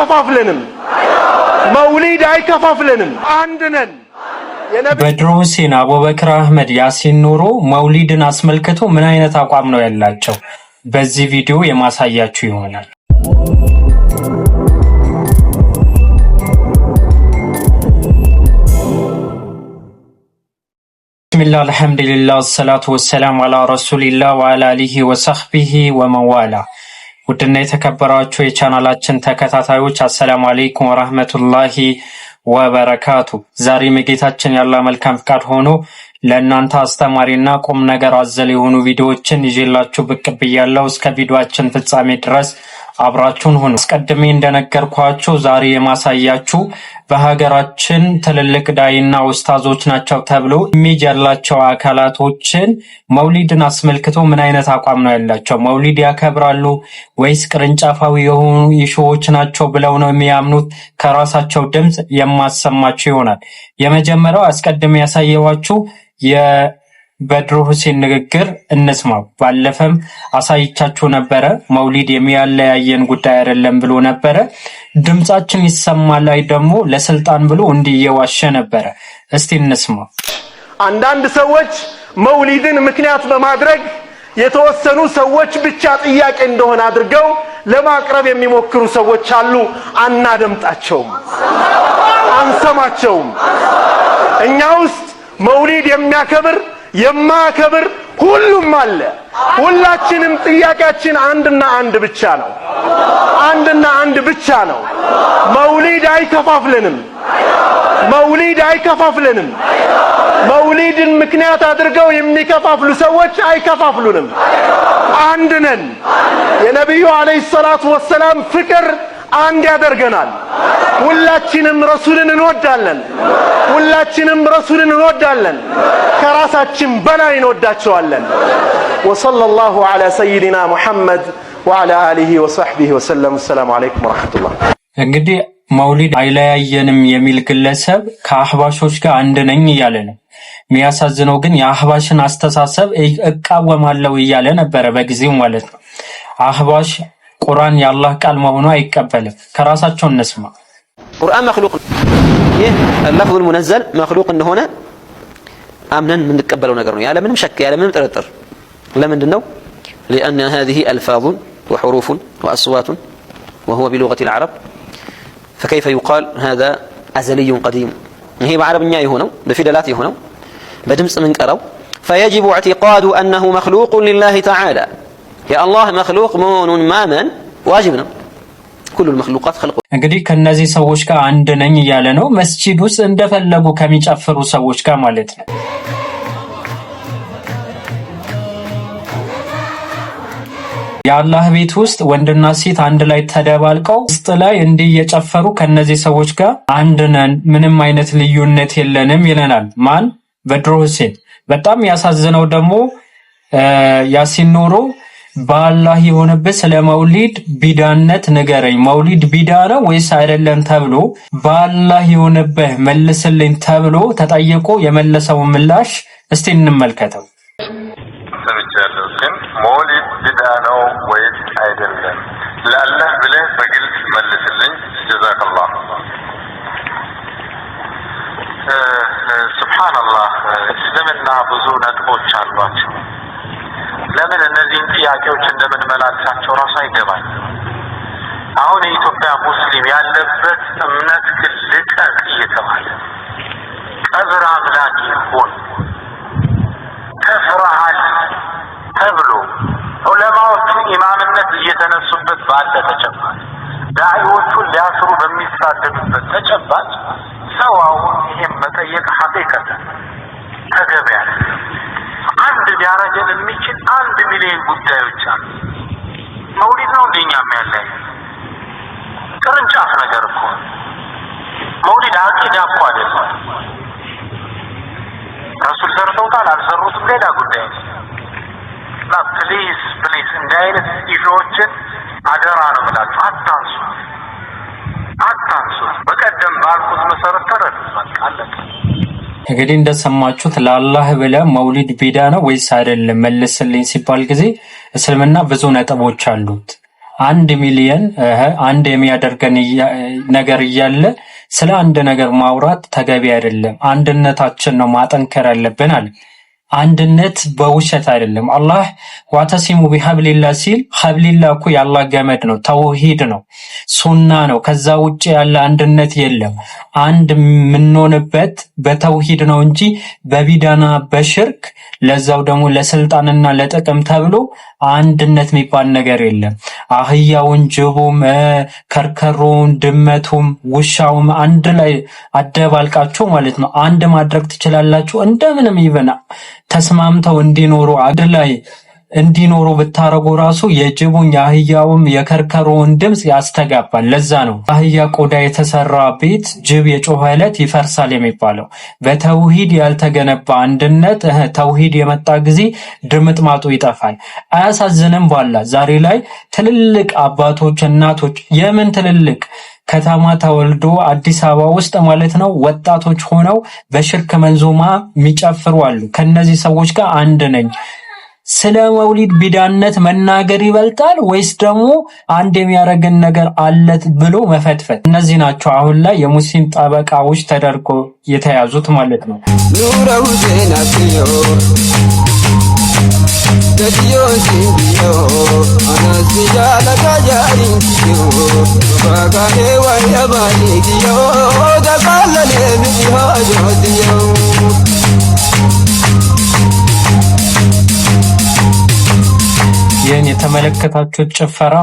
አይከፋፍለንም። መውሊድ አይከፋፍለንም። አንድ ነን። በድሩ ሁሴን፣ አቡበክር አህመድ፣ ያሲን ኑሩ መውሊድን አስመልክቶ ምን አይነት አቋም ነው ያላቸው? በዚህ ቪዲዮ የማሳያችሁ ይሆናል። ቢስሚላህ አልሐምዱሊላህ ወሰላቱ ወሰላሙ አላ ረሱሊላህ ወአላ አሊሂ ወሰህቢሂ ወመዋላ። ውድና የተከበራችሁ የቻናላችን ተከታታዮች አሰላሙ አለይኩም ወራህመቱላሂ ወበረካቱ። ዛሬም የጌታችን ያላህ መልካም ፍቃድ ሆኖ ለእናንተ አስተማሪና ቁም ነገር አዘል የሆኑ ቪዲዮዎችን ይዤላችሁ ብቅ ብያለሁ። እስከ ቪዲዮአችን ፍጻሜ ድረስ አብራችሁን ሁኑ። አስቀድሜ እንደነገርኳችሁ ዛሬ የማሳያችሁ በሀገራችን ትልልቅ ዳይና ኡስታዞች ናቸው ተብሎ ኢሜጅ ያላቸው አካላቶችን መውሊድን አስመልክቶ ምን አይነት አቋም ነው ያላቸው? መውሊድ ያከብራሉ ወይስ ቅርንጫፋዊ የሆኑ ኢሹዎች ናቸው ብለው ነው የሚያምኑት? ከራሳቸው ድምጽ የማሰማችሁ ይሆናል። የመጀመሪያው አስቀድሜ ያሳየኋችሁ በድሩ ሁሴን ንግግር እንስማው። ባለፈም አሳይቻችሁ ነበረ። መውሊድ የሚያለያየን ጉዳይ አይደለም ብሎ ነበረ። ድምጻችን ይሰማል ላይ ደግሞ ለስልጣን ብሎ እንዲየዋሸ ነበረ። እስቲ እንስማው። አንዳንድ ሰዎች መውሊድን ምክንያት በማድረግ የተወሰኑ ሰዎች ብቻ ጥያቄ እንደሆነ አድርገው ለማቅረብ የሚሞክሩ ሰዎች አሉ። አናደምጣቸውም፣ አንሰማቸውም። እኛ ውስጥ መውሊድ የሚያከብር የማከብር ሁሉም አለ። ሁላችንም ጥያቄያችን አንድና አንድ ብቻ ነው። አንድና አንድ ብቻ ነው። መውሊድ አይከፋፍለንም። መውሊድ አይከፋፍለንም። መውሊድን ምክንያት አድርገው የሚከፋፍሉ ሰዎች አይከፋፍሉንም። አንድ ነን። የነብዩ አለይሂ ሰላቱ ወሰላም ፍቅር አንድ ያደርገናል። ሁላችንም ረሱልን እንወዳለን። ሁላችንም ረሱልን እንወዳለን። ከራሳችን በላይ እንወዳቸዋለን። ወሰለላሁ ዐላ ሰይዲና ሙሐመድ ወዐላ አሊሂ ወሰህቢሂ ወሰለም። ሰላም አለይኩም ወራህመቱላህ። እንግዲህ መውሊድ አይለያየንም የሚል ግለሰብ ከአህባሾች ጋር አንድ ነኝ እያለ ነው። የሚያሳዝነው ግን የአህባሽን አስተሳሰብ እቃወማለሁ እያለ ነበረ በጊዜው ማለት ነው። አህባሽ ቁርአን የአላህ ቃል መሆኑ አይቀበልም። ከራሳቸው እንስማ። ቁርአን መክሉቅ ይህ اللفظ المنزل መክሉቅ እንደሆነ አምነን የምንቀበለው ነገር ነው፣ ያለምንም ሸክ ያለምንም ጥርጥር። ለምንድን ነው? لأن هذه ألفاظ وحروف وأصوات وهو بلغة العرب فكيف يقال هذا أزلي قديم؟ ይሄ በአረብኛ የሆነው በፊደላት የሆነው በድምጽ ምንቀራው فيجب اعتقاد أنه مخلوق لله تعالى يا الله مخلوق መሆኑን ማመን ዋጅብ ነው። كل المخلوقات خلق። እንግዲህ ከነዚህ ሰዎች ጋር አንድ ነኝ እያለ ነው። መስጂድ ውስጥ እንደፈለጉ ከሚጨፍሩ ሰዎች ጋር ማለት ነው። የአላህ ቤት ውስጥ ወንድና ሴት አንድ ላይ ተደባልቀው ውስጥ ላይ እንዲህ እየጨፈሩ ከነዚህ ሰዎች ጋር አንድ ነን፣ ምንም አይነት ልዩነት የለንም ይለናል። ማን? በድሩ ሁሴን። በጣም ያሳዝነው ደግሞ ያሲን ኑሩ በአላህ የሆነበት ስለ መውሊድ ቢዳነት ንገረኝ፣ መውሊድ ቢዳ ነው ወይስ አይደለም ተብሎ በአላህ የሆነበት መልስልኝ ተብሎ ተጠይቆ የመለሰው ምላሽ እስቲ እንመልከተው። ሰምቻለሁ፣ ግን መውሊድ ቢዳ ነው ወይስ አይደለም ለአላህ ብለህ በግልጽ መልስልኝ። ጀዛከላህ። ሱብሃንአላህ። እስልምና ብዙ ነጥቦች አሏቸው። ለምን እነዚህን ጥያቄዎች እንደምንመላልሳቸው ራሱ አይገባኝ። አሁን የኢትዮጵያ ሙስሊም ያለበት እምነት ግን ልቀቅ እየተባለ ቀብር አምላክ ይሁን ከፍርሃል ተብሎ ዑለማዎቹ ኢማምነት እየተነሱበት ባለ ተጨባጭ ዳዒዎቹን ሊያስሩ በሚሳደዱበት ተጨባጭ ሰው አሁን ይሄን መጠየቅ ሐቂቀተ ተገቢ ያለ አንድ ሊያረጀን የሚችል 1 ሚሊዮን ጉዳዮች አሉ። መውሊድ ነው እንደኛ የሚያለያይ ቅርንጫፍ ነገር እኮ መውሊድ አቂዳ እኮ አይደለም። ረሱል ሰርተውታል አልሰሩትም ሌላ ጉዳይ ነው። እና ፕሊዝ እንዲህ አይነት ኢሾዎችን አደራ ነው የምላችሁ፣ አታንሱ። በቀደም ባልኩት መሰረት ተረድቷል። አለቀ። እንግዲህ እንደሰማችሁት ለአላህ ብለህ መውሊድ ቢዳ ነው ወይስ አይደለም መልስልኝ ሲባል ጊዜ እስልምና ብዙ ነጥቦች አሉት። 1 ሚሊዮን አንድ የሚያደርገን ነገር እያለ ስለ አንድ ነገር ማውራት ተገቢ አይደለም። አንድነታችን ነው ማጠንከር ያለብን አለ። አንድነት በውሸት አይደለም። አላህ ዋተሲሙ ቢሐብሊላህ ሲል ሐብሊላህ እኮ የአላህ ገመድ ነው፣ ተውሂድ ነው፣ ሱና ነው። ከዛ ውጪ ያለ አንድነት የለም። አንድ የምንሆንበት በተውሂድ ነው እንጂ በቢዳና በሽርክ ለዛው ደግሞ ለስልጣንና ለጥቅም ተብሎ አንድነት የሚባል ነገር የለም። አህያውን፣ ጅቡም፣ ከርከሮውን፣ ድመቱም፣ ውሻውም አንድ ላይ አደባልቃችሁ ማለት ነው አንድ ማድረግ ትችላላችሁ። እንደምንም ይበና ተስማምተው እንዲኖሩ አንድ ላይ እንዲኖሩ ብታረጉ ራሱ የጅቡን የአህያውም የከርከሮውን ድምጽ ያስተጋባል። ለዛ ነው አህያ ቆዳ የተሰራ ቤት ጅብ የጮኸ ዕለት ይፈርሳል የሚባለው። በተውሂድ ያልተገነባ አንድነት ተውሂድ የመጣ ጊዜ ድምጥማጡ ይጠፋል። አያሳዝንም? ባላ ዛሬ ላይ ትልልቅ አባቶች እናቶች የምን ትልልቅ ከተማ ተወልዶ አዲስ አበባ ውስጥ ማለት ነው ወጣቶች ሆነው በሽርክ መንዙማ የሚጨፍሩ አሉ። ከነዚህ ሰዎች ጋር አንድ ነኝ። ስለ መውሊድ ቢዳነት መናገር ይበልጣል ወይስ ደግሞ አንድ የሚያረጋግን ነገር አለት ብሎ መፈትፈት? እነዚህ ናቸው አሁን ላይ የሙስሊም ጠበቃዎች ተደርጎ የተያዙት ማለት ነው። ኑረው ዜናቲዮ ገዲዮንሲዮ አናስያ ለጋጃሪንቲዮ ባጋኔ ወያባኒዮ ተቃለለ ምዲሃጆዲዮ ይህን የተመለከታችሁት ጭፈራ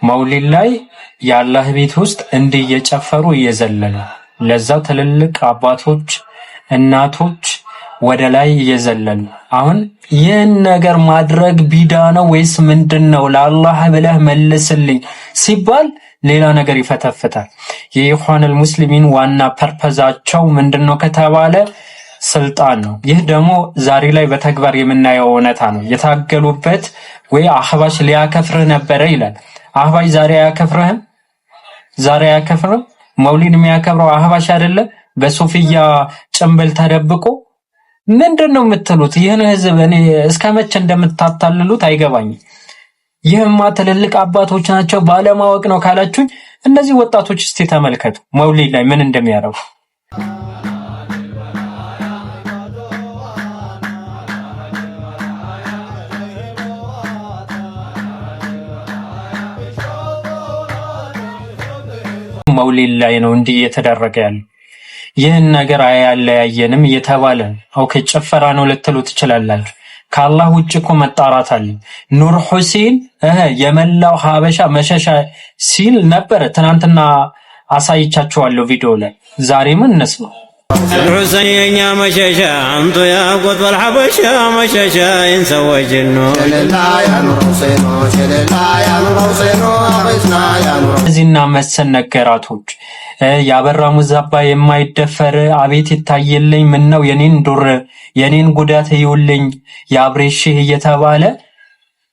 መውሊድ ላይ የአላህ ቤት ውስጥ እንዲህ እየጨፈሩ እየዘለሉ ለዛ ትልልቅ አባቶች እናቶች ወደ ላይ እየዘለሉ አሁን ይህን ነገር ማድረግ ቢዳ ነው ወይስ ምንድነው? ለአላህ ብለህ መልስልኝ ሲባል ሌላ ነገር ይፈተፍታል። የኢኽዋኑል ሙስሊሚን ዋና ፐርፐዛቸው ምንድነው ከተባለ ስልጣን ነው። ይህ ደግሞ ዛሬ ላይ በተግባር የምናየው እውነታ ነው። የታገሉበት ወይ አህባሽ ሊያከፍርህ ነበረ ይላል። አህባሽ ዛሬ አያከፍርም። መውሊድ የሚያከብረው አህባሽ አይደለ? በሱፊያ ጭንብል ተደብቆ ምንድነው የምትሉት? ይህን ህዝብ እኔ እስከመቼ እንደምታታልሉት አይገባኝም። ይህማ ትልልቅ አባቶች ናቸው ባለማወቅ ነው ካላችሁኝ እነዚህ ወጣቶች እስቲ ተመልከቱ መውሊድ ላይ ምን እንደሚያደርጉ። መውሊድ ላይ ነው እንዲህ እየተደረገ ያለው። ይህን ነገር አያለያየንም እየተባለ ኦኬ ጭፈራ ነው ልትሉ ትችላላችሁ። ከአላህ ውጭ እኮ መጣራት አለ። ኑር ሁሴን የመላው ሀበሻ መሸሻ ሲል ነበር። ትናንትና አሳይቻችኋለሁ ቪዲዮ ላይ። ዛሬ ምን እንስማው? ሁሴንኛ መሸሻ አንተ ያቆት በልሐበሻ መሸሻ እንሰወጅኖ እዚህና መሰል ነገራቶች ያበራ ሙዛባ የማይደፈር አቤት ይታየልኝ ምን ነው የኔን ጉዳት ይውልኝ ያብሬሽህ እየተባለ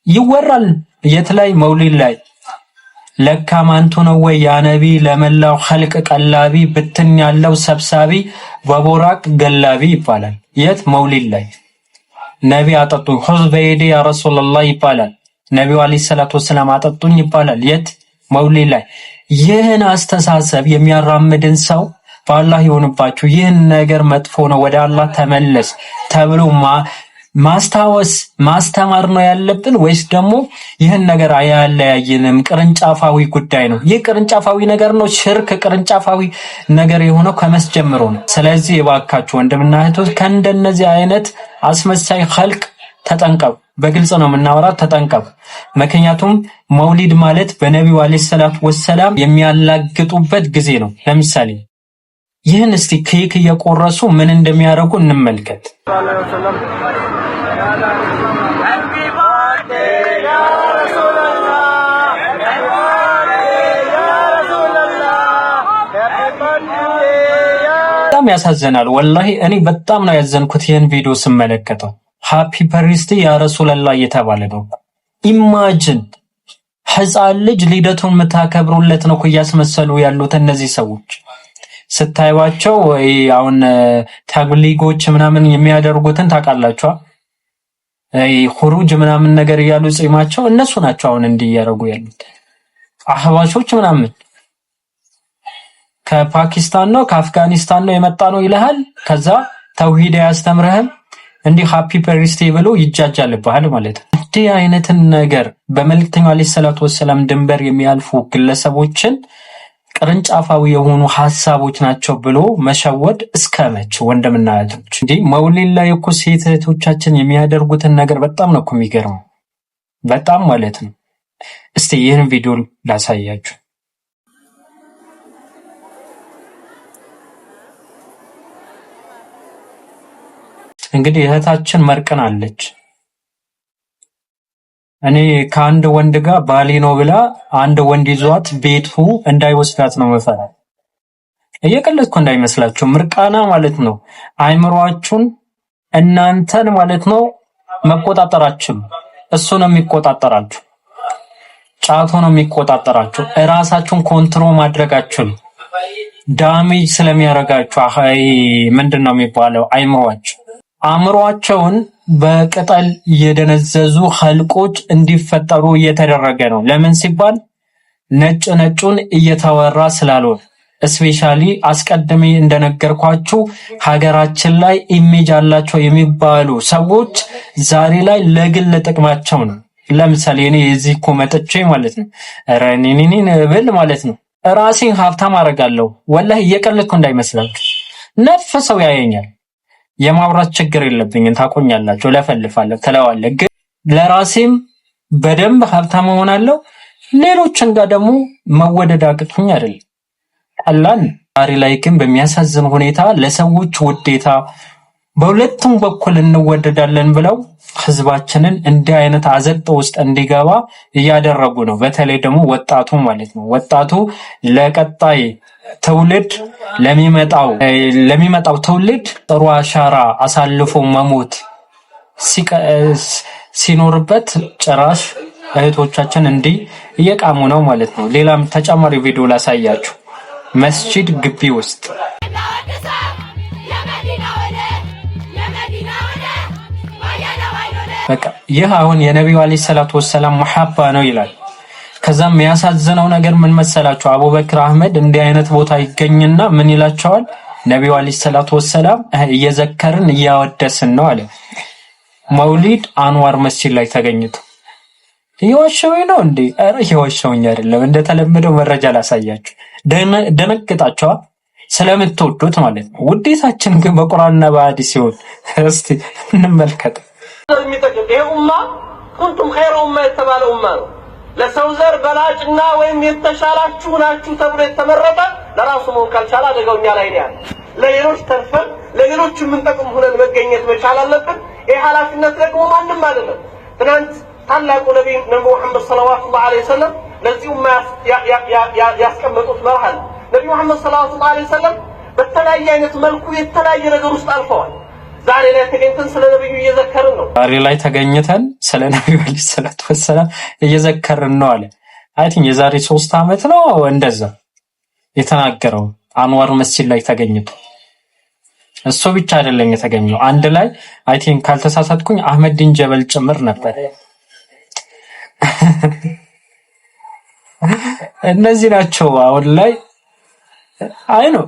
ይወራል። የት ላይ? መውሊድ ላይ። ለካ ማንቱ ነው ወይ ያ ነቢ ለመላው ኸልቅ ቀላቢ ብትን ያለው ሰብሳቢ በቦራቅ ገላቢ ይባላል። የት? መውሊድ ላይ። ነቢ አጠጡኝ ኹዝ በየዲ ያ ረሱላህ ይባላል። ነቢዩ አለይሂ ሰላቱ ወሰላም አጠጡኝ ይባላል። የት? መውሊድ ላይ። ይህን አስተሳሰብ የሚያራምድን ሰው በአላህ ይሆንባችሁ። ይህን ነገር መጥፎ ነው ወደ አላህ ተመለስ ተብሎ ማስታወስ ማስተማር ነው ያለብን ወይስ ደግሞ ይህን ነገር አያለያየንም? ቅርንጫፋዊ ጉዳይ ነው። ይህ ቅርንጫፋዊ ነገር ነው። ሽርክ ቅርንጫፋዊ ነገር የሆነው ከመስጀምሩ ነው። ስለዚህ የባካችሁ ወንድምና እህቶች ከእንደነዚህ አይነት አስመሳይ ኸልቅ ተጠንቀቁ። በግልጽ ነው የምናወራት፣ ተጠንቀቁ። ምክንያቱም መውሊድ ማለት በነቢዩ አለይሂ ሰላቱ ወሰላም የሚያላግጡበት ጊዜ ነው። ለምሳሌ ይህን እስቲ ኬክ እየቆረሱ ምን እንደሚያደርጉ እንመልከት። በጣም ያሳዝናል። ወላሂ እኔ በጣም ነው ያዘንኩት ይህን ቪዲዮ ስመለከተው። ሃፒ በርዝዴ ያ ረሱላህ እየተባለ ነው። ኢማጂን ህፃን ልጅ ልደቱን የምታከብሩለት ነው እያስመሰሉ ያሉት እነዚህ ሰዎች ስታዩዋቸው። አሁን ተብሊጎች ምናምን የሚያደርጉትን ታውቃላችሁ። ኹሩጅ ምናምን ነገር ያሉ ጺማቸው እነሱ ናቸው አሁን እንዲያረጉ ያሉት አህባሾች ምናምን ከፓኪስታን ነው ከአፍጋኒስታን ነው የመጣ ነው ይልሃል። ከዛ ተውሂድ ያስተምርህም እንዲህ ሃፒ በርዝዴ ብሎ ይጃጃልብሃል ማለት ነው። እንዲህ አይነትን ነገር በመልእክተኛው አለይሂ ሰላቱ ወሰለም ድንበር የሚያልፉ ግለሰቦችን ቅርንጫፋዊ የሆኑ ሐሳቦች ናቸው ብሎ መሸወድ እስከመቼ? ወንድምና እህቶች እንዲህ መውሊድ ላይ እኮ ሴት እህቶቻችን የሚያደርጉትን ነገር በጣም ነው እኮ የሚገርመው፣ በጣም ማለት ነው። እስቲ ይህን ቪዲዮ ላሳያችሁ። እንግዲህ እህታችን መርቀን አለች። እኔ ከአንድ ወንድ ጋር ባሌ ነው ብላ አንድ ወንድ ይዟት ቤቱ እንዳይወስዳት ነው መፈራ። እየቀለድኩ እንዳይመስላችሁ፣ ምርቃና ማለት ነው። አይምሯችሁን እናንተን ማለት ነው መቆጣጠራችሁ፣ እሱ ነው የሚቆጣጠራችሁ። ጫቱ ነው የሚቆጣጠራችሁ። እራሳችሁን ኮንትሮል ማድረጋችሁ ዳሜጅ ስለሚያረጋችሁ ምንድነው የሚባለው አይምሯችሁ አእምሯቸውን በቅጠል የደነዘዙ ኸልቆች እንዲፈጠሩ እየተደረገ ነው። ለምን ሲባል ነጭ ነጩን እየተወራ ስላልሆነ። እስፔሻሊ አስቀድሜ እንደነገርኳችሁ ሀገራችን ላይ ኢሜጅ አላቸው የሚባሉ ሰዎች ዛሬ ላይ ለግል ጥቅማቸው ነው። ለምሳሌ እኔ እዚህ እኮ መጥቼ ማለት ነው ረኒኒን ብል ማለት ነው ራሴን ሀብታም አደርጋለሁ። ወላሂ እየቀለድኩ እንዳይመስላችሁ። ነፍ ሰው ያየኛል። የማውራት ችግር የለብኝም። ታቆኛላችሁ፣ ለፈልፋለሁ፣ ተለዋለሁ። ግን ለራሴም በደንብ ሀብታም ሆናለሁ። ሌሎችን ጋር ደግሞ መወደድ አቅቶኝ አይደለም። አላን ዛሬ ላይ ግን በሚያሳዝን ሁኔታ ለሰዎች ውዴታ በሁለቱም በኩል እንወደዳለን ብለው ህዝባችንን እንዲህ አይነት አዘቅት ውስጥ እንዲገባ እያደረጉ ነው። በተለይ ደግሞ ወጣቱ ማለት ነው። ወጣቱ ለቀጣይ ትውልድ ለሚመጣው ትውልድ ጥሩ አሻራ አሳልፎ መሞት ሲኖርበት ጭራሽ እህቶቻችን እንዲህ እየቃሙ ነው ማለት ነው። ሌላም ተጨማሪ ቪዲዮ ላሳያችሁ። መስጂድ ግቢ ውስጥ በቃ ይህ አሁን የነቢዩ አለይሂ ሰላቱ ወሰላም መሐባ ነው ይላል። ከዛም የሚያሳዝነው ነገር ምን መሰላችሁ? አቡበክር አህመድ እንዲህ አይነት ቦታ ይገኝና ምን ይላቸዋል? ነቢዩ አለይሂ ሰላቱ ወሰላም እየዘከርን እያወደስን ነው አለ። መውሊድ አንዋር መስጂድ ላይ ተገኝቶ ይዋሸውኝ ነው እንዴ? ኧረ ይዋሸውኝ አይደለም። እንደተለመደው መረጃ ላሳያችሁ። ደነግጣቸዋል ስለምትወዱት ማለት ነው። ውዴታችን ግን በቁርአንና በሐዲስ ሲሆን እስቲ እንመልከት። ይሄ ኡማ ኩንቱም ኸይረ ኡማ የተባለ ኡማ ነው። ለሰው ዘር በላጭና ወይም የተሻላችሁ ናችሁ ተብሎ የተመረጠ ለራሱ መሆን ካልቻለ አደጋው እኛ ላይ ነው ያለው። ለሌሎች ተርፈን ለሌሎች የምንጠቅም ሆነን መገኘት መቻል አለብን። ይሄ ኃላፊነት ደግሞ ማንም አይደለም። ትናንት ታላቁ ነብይ ሙሐመድ ሰለላሁ ዐለይሂ ወሰለም ለዚህ ኡማ ያስቀመጡት መርሃል ነብዩ ሙሐመድ ሰለላሁ ዐለይሂ ወሰለም በተለያየ አይነት መልኩ የተለያየ ነገር ውስጥ አልፈዋል። ዛሬ ላይ ተገኝተን ስለ ነብዩ እየዘከርን ነው። ዛሬ ላይ ተገኝተን ስለ ነብዩ አለይሂ ሰላቱ ወሰላም እየዘከርን ነው አለ። አይ ቲንክ የዛሬ 3 ዓመት ነው እንደዛ የተናገረው አንዋር መስጂድ ላይ ተገኝቶ። እሱ ብቻ አይደለም የተገኘው፣ አንድ ላይ አይ ቲንክ ካልተሳሳትኩኝ አህመድ ዲን ጀበል ጭምር ነበር። እነዚህ ናቸው አሁን ላይ አይ ነው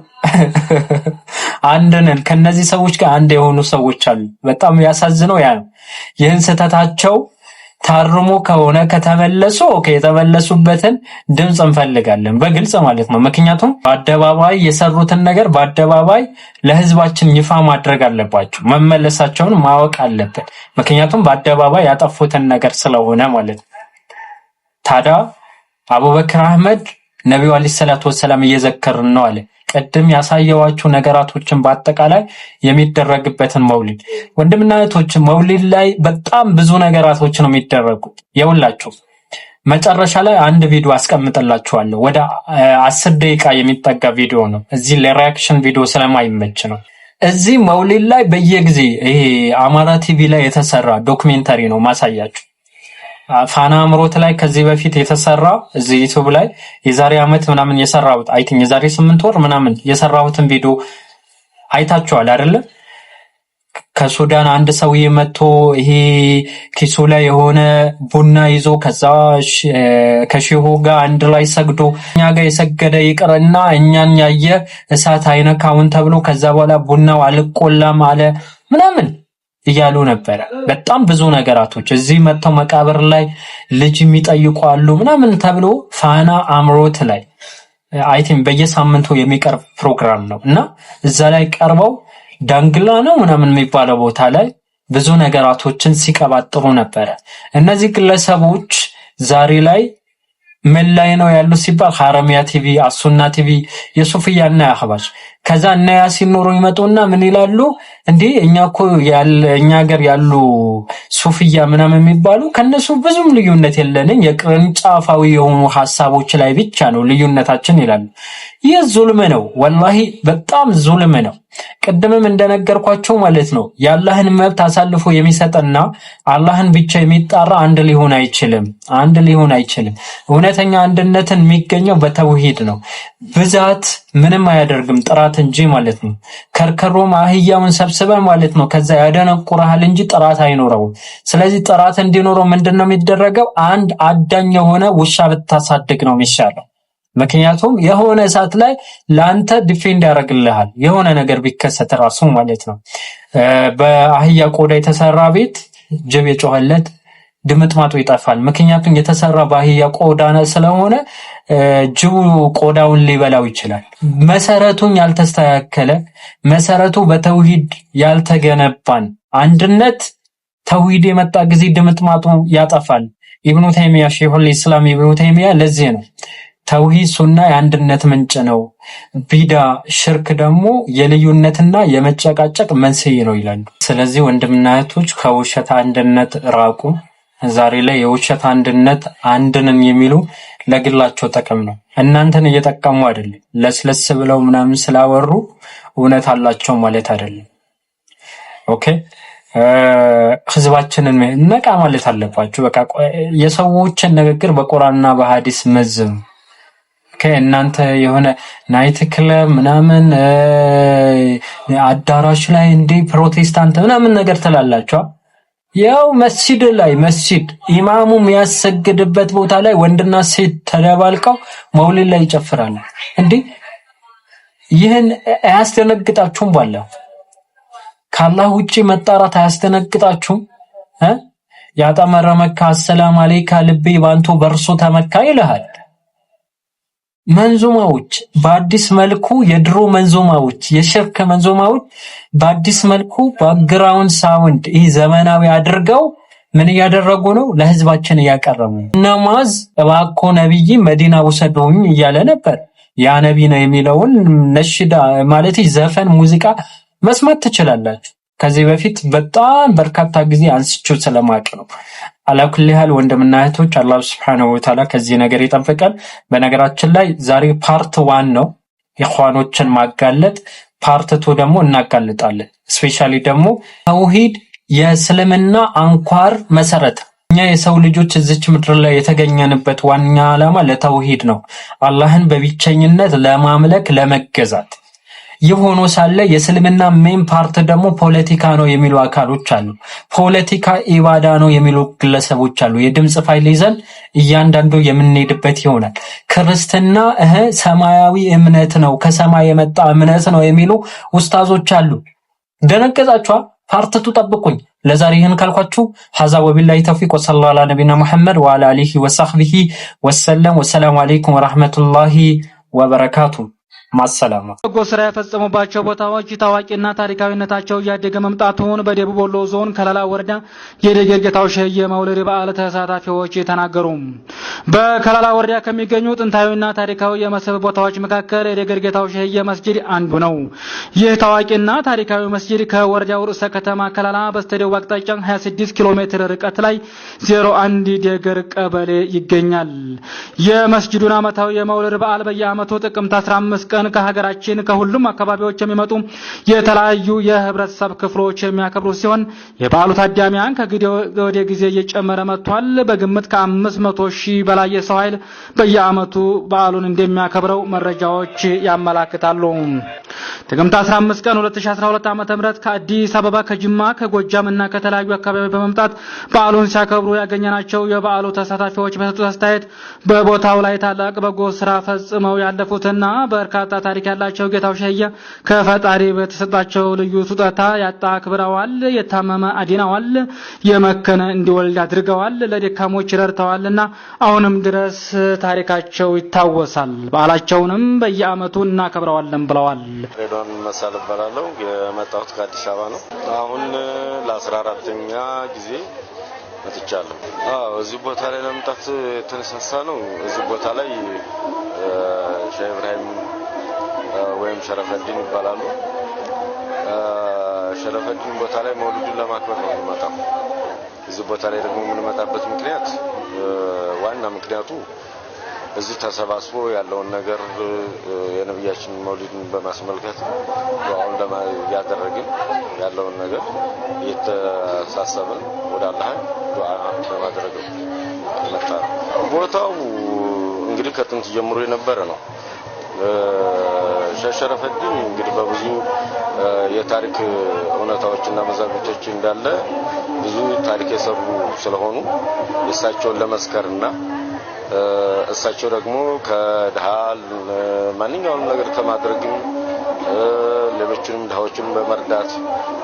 አንድነን ከነዚህ ሰዎች ጋር አንድ የሆኑ ሰዎች አሉ። በጣም ያሳዝነው ያ ነው። ይህን ስህተታቸው ታርሞ ከሆነ ከተመለሱ የተመለሱበትን ድምጽ እንፈልጋለን በግልጽ ማለት ነው። ምክንያቱም በአደባባይ የሰሩትን ነገር በአደባባይ ለህዝባችን ይፋ ማድረግ አለባቸው። መመለሳቸውን ማወቅ አለበት። ምክንያቱም በአደባባይ ያጠፉትን ነገር ስለሆነ ማለት ነው። ታዲያ አቡበክር አህመድ ነብዩ አለይሂ ሰላቱ ወሰላም እየዘከርን ነው አለ። ቀደም ያሳየዋችሁ ነገራቶችን በአጠቃላይ የሚደረግበትን መውሊድ ወንድምና እህቶች፣ መውሊድ ላይ በጣም ብዙ ነገራቶች ነው የሚደረጉት። የውላችሁ መጨረሻ ላይ አንድ ቪዲዮ አስቀምጥላችኋለሁ። ወደ 10 ደቂቃ የሚጠጋ ቪዲዮ ነው። እዚህ ለሪአክሽን ቪዲዮ ስለማይመች ነው። እዚህ መውሊድ ላይ በየጊዜ ይሄ አማራ ቲቪ ላይ የተሰራ ዶክሜንተሪ ነው ማሳያችሁ። ፋና አምሮት ላይ ከዚህ በፊት የተሰራ እዚህ ዩቲዩብ ላይ የዛሬ አመት ምናምን የሰራሁት አይ ቲንክ የዛሬ 8 ወር ምናምን የሰራሁትን ቪዲዮ አይታችኋል አይደለ? ከሱዳን አንድ ሰውዬ መጥቶ ይሄ ኪሱ ላይ የሆነ ቡና ይዞ ከዛ ከሼሁ ጋር አንድ ላይ ሰግዶ እኛ ጋር የሰገደ ይቅርና እኛን ያየ እሳት አይነካውን ተብሎ ከዛ በኋላ ቡናው አልቆላም አለ ምናምን እያሉ ነበር። በጣም ብዙ ነገራቶች እዚህ መጥተው መቃብር ላይ ልጅ የሚጠይቁ አሉ ምናምን ተብሎ ፋና አምሮት ላይ አይ ቲንክ በየሳምንቱ የሚቀርብ ፕሮግራም ነው እና እዛ ላይ ቀርበው ዳንግላ ነው ምናምን የሚባለው ቦታ ላይ ብዙ ነገራቶችን ሲቀባጥሩ ነበር። እነዚህ ግለሰቦች ዛሬ ላይ ምን ላይ ነው ያሉ ሲባል ሐረሚያ ቲቪ፣ አሱና ቲቪ፣ የሱፍያና አህባሽ ከዛ እና ያሲን ኑሩ ይመጡና ምን ይላሉ እንዴ እኛኮ እኛ ሀገር ያሉ ሱፍያ ምናምን የሚባሉ ከነሱ ብዙም ልዩነት የለንም የቅርንጫፋዊ የሆኑ ሐሳቦች ላይ ብቻ ነው ልዩነታችን ይላሉ። ይህ ዙልም ነው፣ ወላሂ በጣም ዙልም ነው። ቀደምም እንደነገርኳቸው ማለት ነው የአላህን መብት አሳልፎ የሚሰጥና አላህን ብቻ የሚጣራ አንድ ሊሆን አይችልም። እውነተኛ አንድነትን የሚገኘው በተውሂድ ነው። ብዛት ምንም አያደርግም ጥራት እንጂ ማለት ነው። ከርከሮም አህያውን ሰብስበን ማለት ነው ከዛ ያደነቁራል እንጂ ጥራት አይኖረውም። ስለዚህ ጥራት እንዲኖረው ምንድነው የሚደረገው? አንድ አዳኝ የሆነ ውሻ ብታሳድግ ነው የሚሻለው። ምክንያቱም የሆነ ሰዓት ላይ ላንተ ዲፌንድ ያደርግልሃል የሆነ ነገር ቢከሰት ራሱ ማለት ነው። በአህያ ቆዳ የተሰራ ቤት ጅብ የጮኸለት ድምጥማጡ ይጠፋል። ምክንያቱም የተሰራ በአህያ ቆዳ ስለሆነ ጅቡ ቆዳውን ሊበላው ይችላል። መሰረቱን ያልተስተካከለ መሰረቱ በተውሂድ ያልተገነባን አንድነት ተውሂድ የመጣ ጊዜ ድምጥማጡ ያጠፋል። ኢብኑ ተይሚያ ሼኹል ኢስላም ኢብኑ ተይሚያ ለዚህ ነው ተውሂድ ሱና የአንድነት ምንጭ ነው፣ ቢዳ ሽርክ ደግሞ የልዩነትና የመጨቃጨቅ መንስኤ ነው ይላሉ። ስለዚህ ወንድምና እህቶች ከውሸት አንድነት ራቁ። ዛሬ ላይ የውሸት አንድነት አንድንን የሚሉ ለግላቸው ጥቅም ነው፣ እናንተን እየጠቀሙ አይደለም። ለስለስ ብለው ምናምን ስላወሩ እውነት አላቸው ማለት አይደለም። ኦኬ ህዝባችንን ነቃ ማለት አለባችሁ። በቃ የሰዎችን ንግግር በቁርአንና በሐዲስ መዝኑ። ከእናንተ የሆነ ናይት ክለብ ምናምን አዳራሽ ላይ እንደ ፕሮቴስታንት ምናምን ነገር ትላላችሁ። ያው መስጂድ ላይ መስጂድ ኢማሙ የሚያሰግድበት ቦታ ላይ ወንድና ሴት ተደባልቀው መውሊድ ላይ ይጨፍራሉ። እንዴ ይህን አያስደነግጣችሁም? ባለው ከአላህ ውጪ መጣራት አያስደነግጣችሁም? ያጠመረ መካ አሰላም አለይካ ልቤ ባንቱ በርሱ ተመካ ይልሃል። መንዙማዎች በአዲስ መልኩ የድሮ መንዙማዎች የሽርክ መንዙማዎች በአዲስ መልኩ ባክግራውንድ ሳውንድ ይህ ዘመናዊ አድርገው ምን እያደረጉ ነው? ለህዝባችን እያቀረቡ። ነማዝ እባክዎ ነብይ መዲና ወሰዱኝ እያለ ነበር። ያ ነብይ ነው የሚለውን ነሽዳ ማለት ዘፈን ሙዚቃ መስማት ትችላላችሁ። ከዚህ በፊት በጣም በርካታ ጊዜ አንስቼው ስለማቅ ነው። አላኩልሃል ወንድምና እህቶች አላህ Subhanahu Wa Ta'ala ከዚህ ነገር ይጠብቃል። በነገራችን ላይ ዛሬ ፓርት 1 ነው ኢኽዋኖችን ማጋለጥ፣ ፓርት 2 ደግሞ እናጋልጣለን። ስፔሻሊ ደግሞ ተውሂድ የእስልምና አንኳር መሰረት። እኛ የሰው ልጆች እዚች ምድር ላይ የተገኘንበት ዋና ዓላማ ለተውሂድ ነው፣ አላህን በብቸኝነት ለማምለክ ለመገዛት። ይሆኖ ሳለ የእስልምና ሜን ፓርት ደግሞ ፖለቲካ ነው የሚሉ አካሎች አሉ። ፖለቲካ ኢባዳ ነው የሚሉ ግለሰቦች አሉ። የድምጽ ፋይል ይዘን እያንዳንዱ የምንሄድበት ይሆናል። ክርስትና ሰማያዊ እምነት ነው፣ ከሰማይ የመጣ እምነት ነው የሚሉ ኡስታዞች አሉ። ደነገጣችኋ? ፓርትቱ ጠብቁኝ። ለዛሬ ይህን ካልኳችሁ ሐዛ ወቢላሂ ተውፊቅ ወሰለላሁ ዐላ ነቢና መሐመድ ወዐላ አሊሂ ወሰህቢሂ ወሰለም። ወሰላሙ አለይኩም ወራህመቱላሂ ወበረካቱ። ማሰላማ በጎ ስራ የፈጸሙባቸው ቦታዎች ታዋቂና ታሪካዊነታቸው እያደገ መምጣቱን በደቡብ ወሎ ዞን ከላላ ወረዳ የደገር ጌታው ሸየ መውሊድ በዓል ተሳታፊዎች ተናገሩ። በከላላ ወረዳ ከሚገኙ ጥንታዊና ታሪካዊ የመስህብ ቦታዎች መካከል የደገር ጌታው ሸየ መስጂድ አንዱ ነው። ይህ ታዋቂና ታሪካዊ መስጂድ ከወረዳው ርዕሰ ከተማ ከላላ በስተደቡብ አቅጣጫ 26 ኪሎ ሜትር ርቀት ላይ 01 ደገር ቀበሌ ይገኛል። የመስጂዱን ዓመታዊ የመውሊድ በዓል በየዓመቱ ጥቅምት 15 ቀን ከሀገራችን ከሁሉም አካባቢዎች የሚመጡ የተለያዩ የህብረተሰብ ክፍሎች የሚያከብሩ ሲሆን የበዓሉ ታዳሚያን ከጊዜ ወደ ጊዜ እየጨመረ መጥቷል። በግምት ከ500,000 በላይ የሰው ኃይል በየዓመቱ በዓሉን እንደሚያከብረው መረጃዎች ያመላክታሉ። ጥቅምት 15 ቀን 2012 ዓ.ም ከአዲስ አበባ ከጅማ ከጎጃምና ከተለያዩ አካባቢዎች በመምጣት በዓሉን ሲያከብሩ ያገኘናቸው የበዓሉ ተሳታፊዎች በሰጡት አስተያየት በቦታው ላይ ታላቅ በጎ ስራ ፈጽመው ያለፉትና በርካታ ታሪክ ያላቸው ጌታው ሸህየ ከፈጣሪ በተሰጣቸው ልዩ ስጦታ ያጣ አክብረዋል፣ የታመመ አድነዋል፣ የመከነ እንዲወልድ አድርገዋል፣ ለደካሞች ረድተዋልና አሁንም ድረስ ታሪካቸው ይታወሳል። በዓላቸውንም በየዓመቱ እናከብረዋለን ብለዋል። ሬዶን መሳል እባላለሁ። የመጣሁት ከአዲስ አበባ ነው። አሁን ለ14ኛ ጊዜ መጥቻለሁ። እዚህ ቦታ ላይ ለመምጣት የተነሳሳ ነው። እዚህ ቦታ ላይ ሼህ ኢብራሂም ወይም ሸረፈዲን ይባላሉ። ሸረፈዲን ቦታ ላይ መውሊዱን ለማክበር ነው የምመጣው። እዚህ ቦታ ላይ ደግሞ የምንመጣበት ምክንያት ዋና ምክንያቱ እዚህ ተሰባስቦ ያለውን ነገር የነብያችን መውሊድን በማስመልከት ዱዓውን ያደረግን ያለውን ነገር የተሳሰበን ወደ አላህ ዱዓ ለማድረግ መጣ። ቦታው እንግዲህ ከጥንት ጀምሮ የነበረ ነው። ሸረፈዲን እንግዲህ በብዙ የታሪክ እውነታዎችና መዛግብቶች እንዳለ ብዙ ታሪክ የሰሩ ስለሆኑ እሳቸውን ለመስከርና እሳቸው ደግሞ ከድሃል ማንኛውንም ነገር ከማድረግም ሌሎችንም ድሃዎችን በመርዳት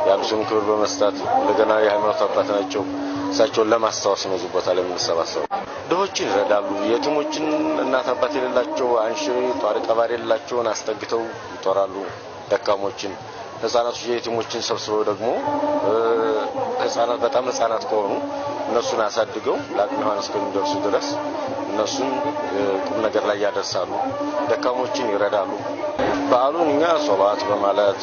ያሉትን ክብር በመስጠት እንደገና የሃይማኖት አባት ናቸው። እሳቸውን ለማስታወስ ነው እዚህ ቦታ ላይ የምንሰባሰበው። ድሆችን ይረዳሉ። የቲሞችን እናት አባት የሌላቸው አንሺ ጧሪ ቀባሪ የሌላቸውን አስጠግተው ይጦራሉ። ደካሞችን ህፃናቶች የቲሞችን ሰብስበው ደግሞ ህፃናት በጣም ህፃናት ከሆኑ እነሱን አሳድገው ለአቅመ ሔዋን እስከሚደርሱ ድረስ እነሱን ቁም ነገር ላይ ያደርሳሉ። ደካሞችን ይረዳሉ። በዓሉን እኛ ሶላት በማለት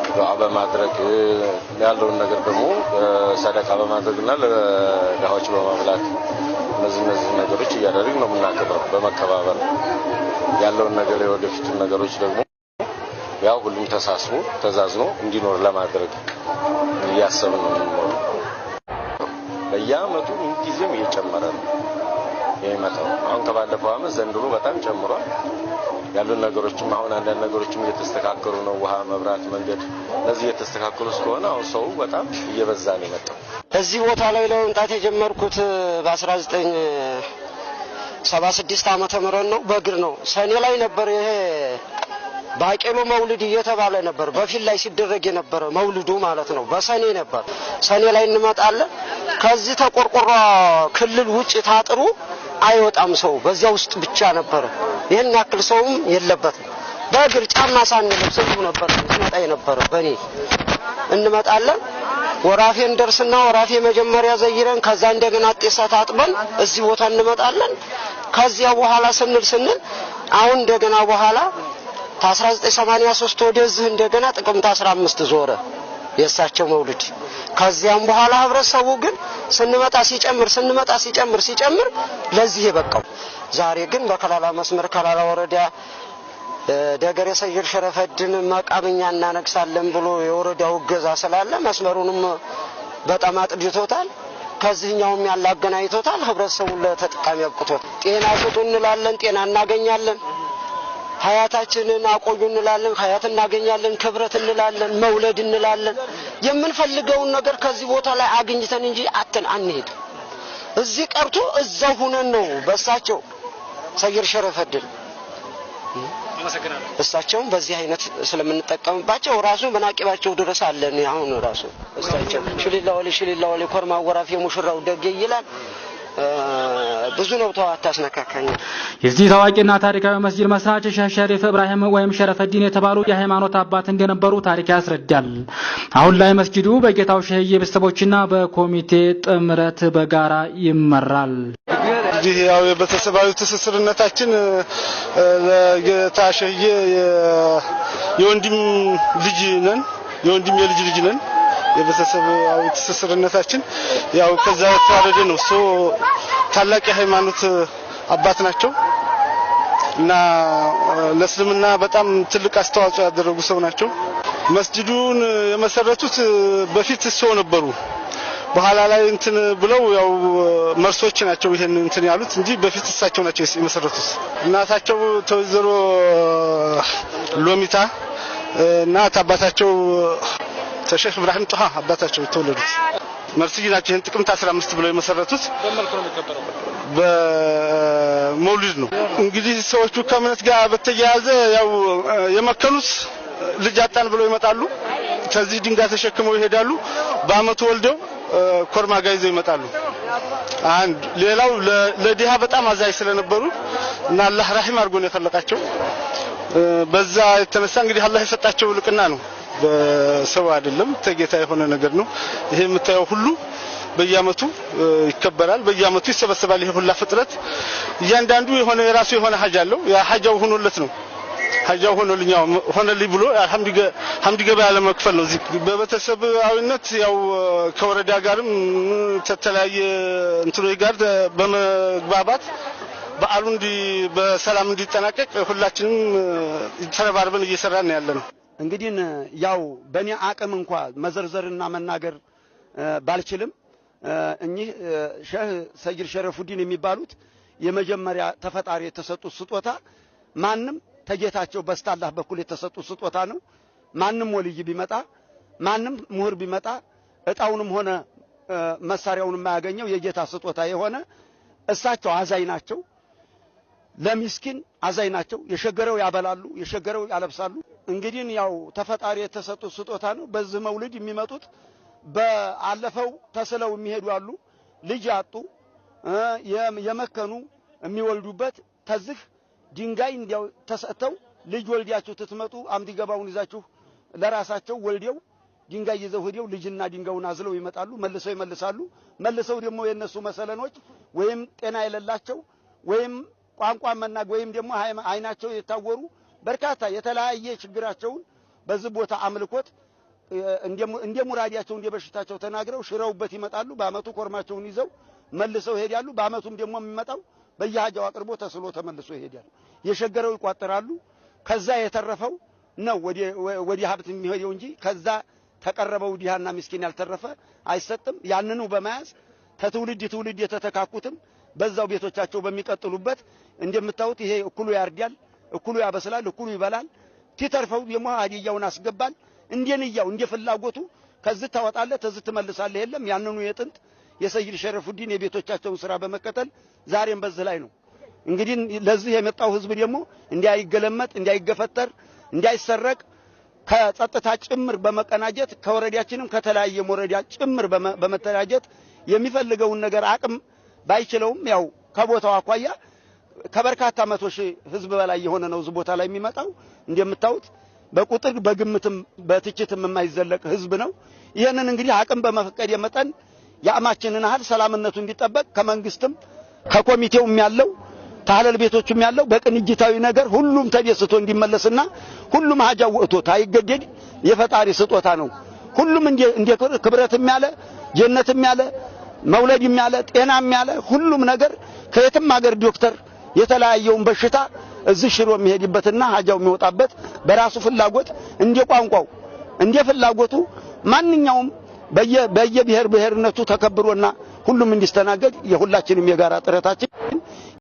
ዱዓ በማድረግ ያለውን ነገር ደግሞ ሰደቃ በማድረግና ለድሃዎች በማብላት እነዚህ ነገሮች እያደረግን ነው የምናከብረው። በመከባበር ያለውን ነገር የወደፊቱን ነገሮች ደግሞ ያው ሁሉም ተሳስቦ ተዛዝኖ እንዲኖር ለማድረግ እያሰብን ነው የምንኖረው። በየዓመቱ ጊዜም እየጨመረ ነው የሚመጣው። አሁን ከባለፈው ዓመት ዘንድሮ በጣም ጨምሯል። ያሉ ነገሮችም አሁን አንዳንድ ነገሮችም እየተስተካከሉ ነው። ውሃ፣ መብራት፣ መንገድ ለዚህ እየተስተካከሉ ስለሆነ አሁን ሰው በጣም እየበዛ ነው የመጣው። እዚህ ቦታ ላይ ለመምጣት የጀመርኩት በ1976 ዓመተ ምህረት ነው። በእግር ነው። ሰኔ ላይ ነበር ይሄ ባቄሎ መውሊድ እየተባለ ነበር በፊት ላይ ሲደረግ የነበረ መውሊዱ ማለት ነው። በሰኔ ነበር። ሰኔ ላይ እንመጣለን። ከዚህ ተቆርቆሮ ክልል ውጭ ታጥሩ አይወጣም ሰው በዚያ ውስጥ ብቻ ነበር። ይሄን ያክል ሰውም የለበትም። በእግር ጫማ ሳንለብስ ነበር ሲመጣ የነበረ። በኔ እንመጣለን። ወራፌን ደርስና ወራፌ መጀመሪያ ዘይረን ከዛ እንደገና ጤሳ ታጥበን እዚህ ቦታ እንመጣለን። ከዚያ በኋላ ስንል አሁን እንደገና በኋላ ከ1983 ወደዚህ እንደገና ጥቅምት 15 ዞረ የእሳቸው መውሊድ። ከዚያም በኋላ ህብረተሰቡ ግን ስንመጣ ሲጨምር ለዚህ የበቃው። ዛሬ ግን በከላላ መስመር ከላላ ወረዳ ደገሬ ሰይድ ሸረፈዲን መቃብኛ እናነግሳለን ብሎ የወረዳው እገዛ ስላለ መስመሩንም በጣም አጥድቶታል። ከዚህኛውም ያለ አገናኝቶታል። ህብረተሰቡን ለተጠቃሚ አብቅቶታል። ጤና ስጡ እንላለን፣ ጤና እናገኛለን። ሀያታችንን አቆዩ እንላለን፣ ሀያት እናገኛለን። ክብረት እንላለን፣ መውለድ እንላለን። የምንፈልገውን ነገር ከዚህ ቦታ ላይ አግኝተን እንጂ አተን አንሄድ። እዚህ ቀርቶ እዛው ሆነን ነው በእሳቸው ሰይድ ሸረፈዲን እሳቸውም በዚህ አይነት ስለምንጠቀምባቸው ራሱ በናቂባቸው ድረስ አለን። አሁን ራሱ እሳቸው ሽሊላ ወሊ ኮርማ ወራፊ ሙሽራው ደግ ይላል። ብዙ ነው ተዋታስነካካኝ። የዚህ ታዋቂና ታሪካዊ መስጂድ መስራች ሼህ ሸሪፍ ኢብራሂም ወይም ሸረፈዲን የተባሉ የሃይማኖት አባት እንደነበሩ ታሪክ ያስረዳል። አሁን ላይ መስጂዱ በጌታው ሸህየ ቤተሰቦችና በኮሚቴ ጥምረት በጋራ ይመራል። እንግዲህ ያው የቤተሰባዊ ትስስርነታችን ለጌታ ሸህየ የወንድም ልጅ ነን፣ የወንድም የልጅ ልጅ ነን። የቤተሰባዊ ትስስርነታችን ያው ከዛ ተዋረደ ነው። ታላቅ የሃይማኖት አባት ናቸው እና ለእስልምና በጣም ትልቅ አስተዋጽኦ ያደረጉ ሰው ናቸው። መስጂዱን የመሰረቱት በፊት ሰው ነበሩ። በኋላ ላይ እንትን ብለው ያው መርሶች ናቸው ይሄን እንትን ያሉት እንጂ በፊት እሳቸው ናቸው የመሰረቱት። እናታቸው ተወይዘሮ ሎሚታ እና አባታቸው ሼህ ኢብራሂም ጦሃ አባታቸው የተወለዱት መርስይ ናቸው። ይሄን ጥቅምት 15 ብለው የመሰረቱት በመልኩ ነው የሚከበረው በመውሊድ ነው። እንግዲህ ሰዎቹ ከእምነት ጋር በተያያዘ ያው የመከኑት ልጅ አጣን ብለው ይመጣሉ። ከዚህ ድንጋይ ተሸክመው ይሄዳሉ። በአመቱ ወልደው ኮርማ ጋር ይዘው ይመጣሉ። አንድ ሌላው ለዲሃ በጣም አዛኝ ስለነበሩ እና አላህ ረሂም አድርጎ ነው የፈለቃቸው። በዛ የተነሳ እንግዲህ አላህ የሰጣቸው ልቅና ነው። በሰው አይደለም ተጌታ የሆነ ነገር ነው። ይሄ የምታየው ሁሉ በየአመቱ ይከበራል። በየአመቱ ይሰበሰባል። ይሄ ሁሉ ፍጥረት እያንዳንዱ የሆነ የራሱ የሆነ ሀጅ አለው። ያ ሀጃው ሆኖለት ነው ሀጃው ሆነልኝ ብሎ ሐምድ ገበያ ለመክፈል ነው። እዚህ በቤተሰባዊነት ያው ከወረዳ ጋርም ተተላየ እንትኖች ጋር በመግባባት በዓሉ በሰላም እንዲጠናቀቅ ሁላችንም ተረባርበን እየሰራን ነው ያለነው። እንግዲህ ያው በእኔ አቅም እንኳን መዘርዘርና መናገር ባልችልም እኚህ ሼህ ሰይድ ሸረፉዲን የሚባሉት የመጀመሪያ ተፈጣሪ የተሰጡት ስጦታ ማንም ተጌታቸው በስታላህ በኩል የተሰጡት ስጦታ ነው። ማንም ወልይ ቢመጣ ማንም ምሁር ቢመጣ እጣውንም ሆነ መሳሪያውን የማያገኘው የጌታ ስጦታ የሆነ እሳቸው አዛኝ ናቸው። ለሚስኪን አዛኝ ናቸው። የሸገረው ያበላሉ፣ የሸገረው ያለብሳሉ። እንግዲህ ያው ተፈጣሪ የተሰጡት ስጦታ ነው። በዚህ መውሊድ የሚመጡት በአለፈው ተስለው የሚሄዱ አሉ፣ ልጅ ያጡ የመከኑ የሚወልዱበት ተዝህ ድንጋይ እንዲያው ተሰጥተው ልጅ ወልዲያችሁ ትትመጡ አምዲ ገባውን ይዛችሁ ለራሳቸው ወልዴው ድንጋይ ይዘው ሄደው ልጅና ድንጋዩን አዝለው ይመጣሉ። መልሰው ይመልሳሉ። መልሰው ደግሞ የነሱ መሰለኖች ወይም ጤና የሌላቸው ወይም ቋንቋ መናገር ወይም ደግሞ አይናቸው የታወሩ በርካታ የተለያየ ችግራቸውን በዚህ ቦታ አምልኮት እንደ ሙራዲያቸው እንደ በሽታቸው ተናግረው ሽረውበት ይመጣሉ። በአመቱ ኮርማቸውን ይዘው መልሰው ይሄዳሉ። በአመቱም ደግሞ የሚመጣው በየሀጃው አቅርቦ ተስሎ ተመልሶ ይሄዳል። የሸገረው ይቋጠራሉ። ከዛ የተረፈው ነው ወዲ ሀብት የሚሄደው እንጂ ከዛ ተቀረበው ዲሃና ምስኪን ያልተረፈ አይሰጥም። ያንኑ በመያዝ ትውልድ የተተካኩትም በዛው ቤቶቻቸው በሚቀጥሉበት እንደምታዩት ይሄ እኩሉ ያርዳል፣ እኩሉ ያበስላል፣ እኩሉ ይበላል። ትተርፈው ደግሞ ሀዲያውን አስገባል። እንደንያው እንደፍላጎቱ ከዚህ ታወጣለ ተዚህ ትመልሳለ። የለም ያንኑ የጥንት የሰይድ ሸረፉዲን የቤቶቻቸውን ስራ በመከተል ዛሬም በዚህ ላይ ነው። እንግዲህ ለዚህ የመጣው ህዝብ ደግሞ እንዳይገለመጥ፣ እንዳይገፈተር፣ እንዳይሰረቅ ከጸጥታ ጭምር በመቀናጀት ከወረዳችንም ከተለያየ ወረዳ ጭምር በመተራጀት የሚፈልገውን ነገር አቅም ባይችለውም ያው ከቦታው አኳያ ከበርካታ መቶ ሺህ ህዝብ በላይ የሆነ ነው እዚህ ቦታ ላይ የሚመጣው። እንደምታዩት በቁጥር በግምትም በትችትም የማይዘለቅ ህዝብ ነው። ይሄንን እንግዲህ አቅም በመፈቀድ የመጠን ያማችንን አህል ሰላምነቱ እንዲጠበቅ ከመንግስትም ከኮሚቴውም ያለው ታህለል ቤቶችም ያለው በቅንጅታዊ ነገር ሁሉም ተደስቶ እንዲመለስና ሁሉም ሀጃው ወጥቶ ታይገደድ የፈጣሪ ስጦታ ነው። ሁሉም እንደ ክብረትም ያለ ጀነትም ያለ መውለድም ያለ ጤናም ያለ ሁሉም ነገር ከየትም ሀገር ዶክተር የተለያየውን በሽታ እዚህ ሽሮ የሚሄድበትና ሀጃው የሚወጣበት በራሱ ፍላጎት እንደ ቋንቋው እንደ ፍላጎቱ ማንኛውም በየብሔር ብሔርነቱ ተከብሮና ሁሉም እንዲስተናገድ የሁላችንም የጋራ ጥረታችን